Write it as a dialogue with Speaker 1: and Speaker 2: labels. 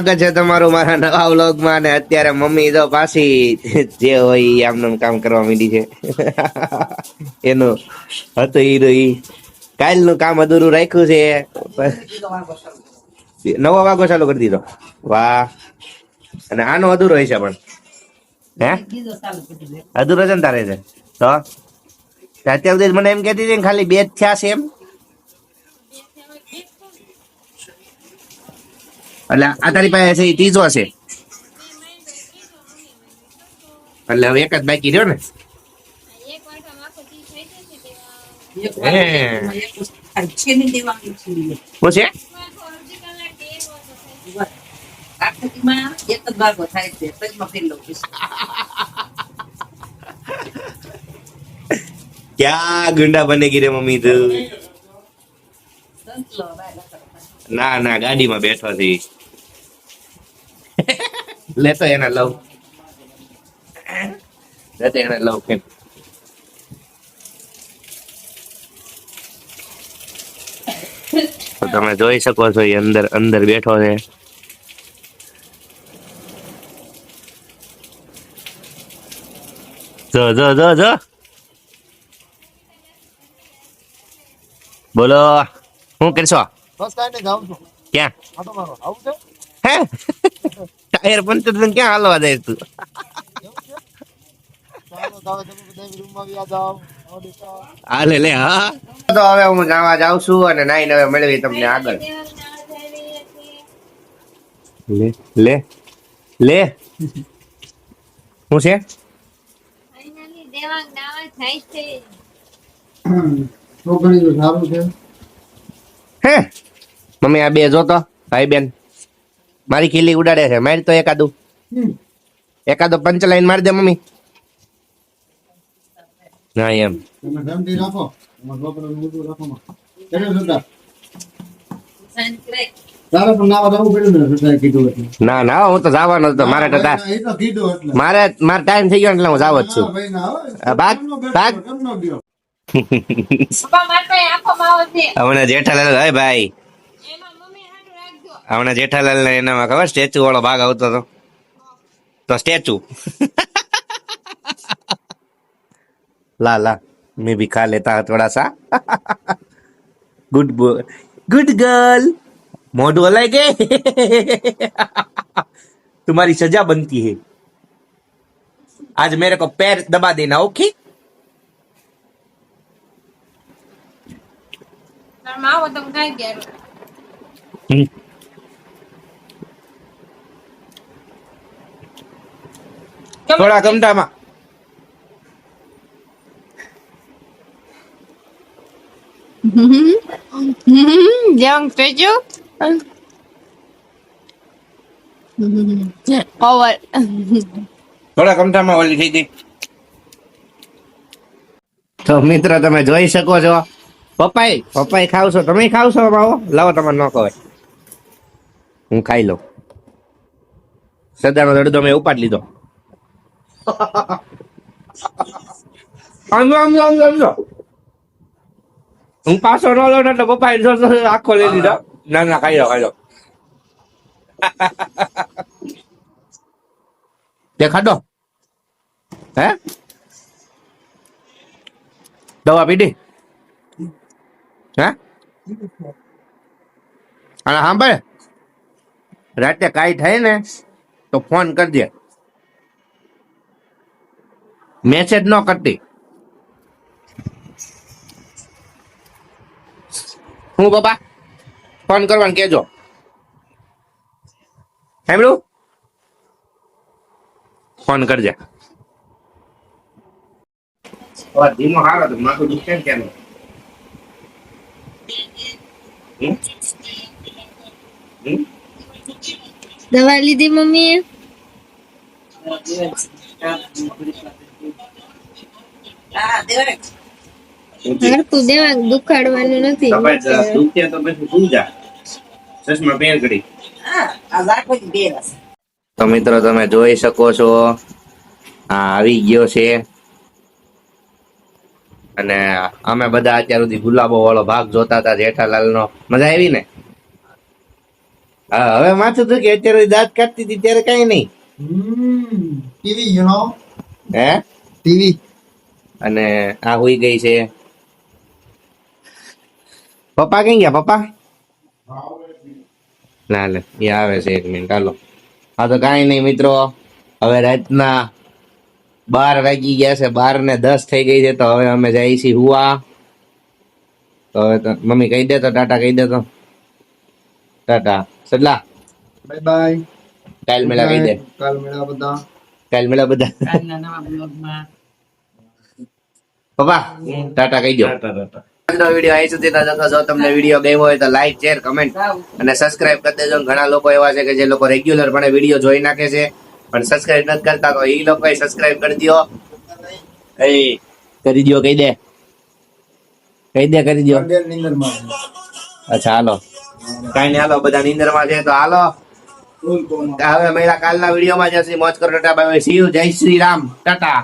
Speaker 1: સ્વાગત છે તમારું મારા નવા વ્લોગમાં. અને અત્યારે મમ્મી તો પાછી જે હોય ઈ આમનું કામ કરવા માંડી છે. એનું હતું ઈ કાલનું કામ અધૂરું રાખ્યું છે. નવો વાગો ચાલુ કરી દીધો. વાહ. અને આનો અધૂરો હશે પણ હે અધૂરો છે ને તારે છે તો અત્યાર સુધી મને એમ કહેતી હતી ને ખાલી 2 જ થયા છે એમ. એટલે આ તારી પાસે છે એ ત્રીજો છે. એટલે હવે એક જ બાકી રહ્યો ને. ક્યાં ગુંડા બનેગી રે મમ્મી તું. ના ના ગાડીમાં બેઠો છે. લેતો એને લવ લેતો એને લવ કેમ તો તમે જોઈ શકો છો એ અંદર અંદર બેઠો છે. જો જો જો જો બોલો શું કરશો?
Speaker 2: બસ કાઈ નહીં, જાઉં છું.
Speaker 1: ક્યાં?
Speaker 2: આટો મારો આવું છે?
Speaker 1: હે ટાયર પંચર થઈને ક્યાં હાલવા જાય તું?
Speaker 2: ચાલો જાવ, તમે બધા રૂમમાં વ્યા જાઓ.
Speaker 1: હાલે લે. હા તો હવે હું નાવા જાઉં છું અને નાઈને હવે મળવી તમને આગળ. લે લે લે શું છે?
Speaker 2: છોકરી તો સારું છે.
Speaker 1: હે મમ્મી આ બે જોતો ભાઈ બેન મારી ખીલી ઉડાડે છે. મારી તો એકાદો પંચ લાઈન મારી દે મમ્મી. ના એમ
Speaker 2: તમે ધમતી રાખો, તમારા છોકરાને ઊંધું રાખોમાં. કેને સુતા? તારે પણ નાવા જવું પડ્યું ને, સુતાએ કીધું એટલે.
Speaker 1: ના ના હું તો જવાનો હતો. મારે તો
Speaker 2: એ તો કીધું એટલે.
Speaker 1: મારે ટાઈમ થઈ ગયો એટલે હું જાવ જ છું.
Speaker 2: ના ભાઈ ના આવે.
Speaker 1: બાદ બાદ
Speaker 2: કેમનો ગયો?
Speaker 1: હમણાં જેઠાલાલ હે ભાઈ હમણાં જેઠાલાલ ને એનામાં ખબર સ્ટેચ્યુ વાળો ભાગ આવતો હતો તો સ્ટેચ્યુ ला ला मैं भी खा लेता हूँ थोड़ा सा. गुड बॉय गुड गर्ल मोटू अलग है. तुम्हारी सजा बनती है. आज मेरे को पैर दबा देना ओके. थोड़ा कमटा में
Speaker 3: Young Peju. Over.
Speaker 1: થોડા કમઠામાં ઓલી થઈ ગઈ. તો મિત્ર તમે જોઈ શકો છો પપાઈ ખાવ છો તમે ખાવ છો બાવો લાવો તમારે ન ખવાય હું ખાઈ લઉં. સદાનો દડો મેં ઉપાડ લીધો. હું પાછો ન લો એટલે પપ્પા આખો લઈ લીધો. ના ના ખાઈ લો તે ખાધો હે દવા પીધી હે અને સાંભળ રાતે કાંઈ થાય ને તો ફોન કરજે. મેસેજ ન કરતી. હું બાપા ફોન કરવાનું કેજો સાંભળ્યું. ફોન કરજે. ધીમો હારો તો માથું દુખે ને કેમ.
Speaker 3: દવા લીધી મમ્મી? હરકું દેવા દુખાડવાનું નથી.
Speaker 1: દુખે તો પછી સુઈ જા. ચશ્મા પહેર કરી. તો મિત્રો તમે જોઈ શકો છો આ આવી ગયો છે અને અમે બધા અત્યાર સુધી ગુલાબો વાળો ભાગ જોતા હતા જેઠાલાલ નો. મજા આવી ને? હા હવે માથું તો કે અત્યારે દાંત કાઢતી હતી ત્યારે કઈ નહીં
Speaker 2: ટીવી યુ નો
Speaker 1: હે
Speaker 2: ટીવી
Speaker 1: અને આ હુઈ ગઈ છે પપ્પા કઈ ગયા પપ્પા ના લે એ આવે છે 1 મિનિટ હાલો હા તો કાંઈ નહીં મિત્રો હવે રાતના 12 વાગી ગયા છે 12:10 થઈ ગઈ છે તો હવે અમે જઈએ છીએ હુવા તો હવે તો મમ્મી કહી દે તો ટાટા કહી દે તો ટાટા સડલા
Speaker 2: બાય બાય
Speaker 1: કાલ મેળા કહી દે
Speaker 2: કાલ મેળા બધા
Speaker 1: કાલ મેળા બધા પપ્પા ટાટા કહી દો આજનો વિડીયો અહીં સુધી હતો જો તમને વિડીયો ગમ્યો હોય તો લાઈક શેર કમેન્ટ અને સબસ્ક્રાઇબ કરી દેજો ઘણા લોકો એવા છે કે જે લોકો રેગ્યુલર પણ વિડીયો જોઈ નાખે છે પણ સબસ્ક્રાઇબ નથી કરતા તો એ લોકોએ સબસ્ક્રાઇબ કરી દો એ કરી દો કહી દે કરી દો
Speaker 2: નીંદર માં
Speaker 1: અચ્છા હાલો કાઈ નહીં હાલો બધા નીંદરમાં છે તો હાલો હવે મેળા કાલના વિડીયોમાં જશે મોજ કરો ટાટા બાય સી યુ જય શ્રી રામ ટાટા